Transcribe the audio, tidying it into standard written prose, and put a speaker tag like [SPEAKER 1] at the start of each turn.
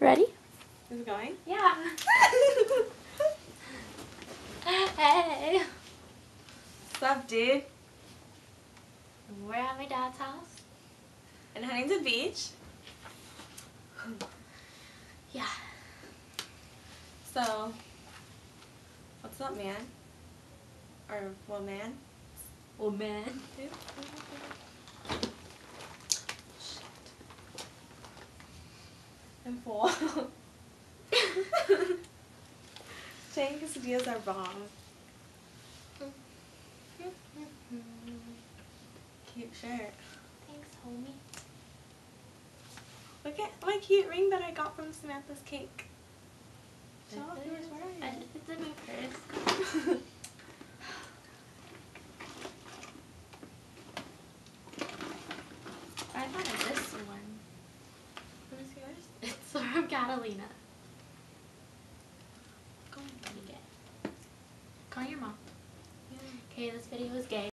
[SPEAKER 1] Ready?
[SPEAKER 2] Is it going?
[SPEAKER 1] Yeah. Hey.
[SPEAKER 2] What's up, dude?
[SPEAKER 1] We're at my dad's house.
[SPEAKER 2] In Huntington Beach.
[SPEAKER 1] Yeah.
[SPEAKER 2] So, what's up, man? Or woman?
[SPEAKER 1] Oh man.
[SPEAKER 2] Shit. I'm full. Chicken quesadillas are bomb. Cute shirt.
[SPEAKER 1] Thanks, homie.
[SPEAKER 2] Look at my cute ring that I got from Samantha's cake. Show off who was wearing it.
[SPEAKER 1] It's in my purse. I thought of this one.
[SPEAKER 2] What is yours?
[SPEAKER 1] It's from Catalina.
[SPEAKER 2] Go on.
[SPEAKER 1] Let me get it. Call your mom.
[SPEAKER 2] Yeah.
[SPEAKER 1] Okay, this video is gay.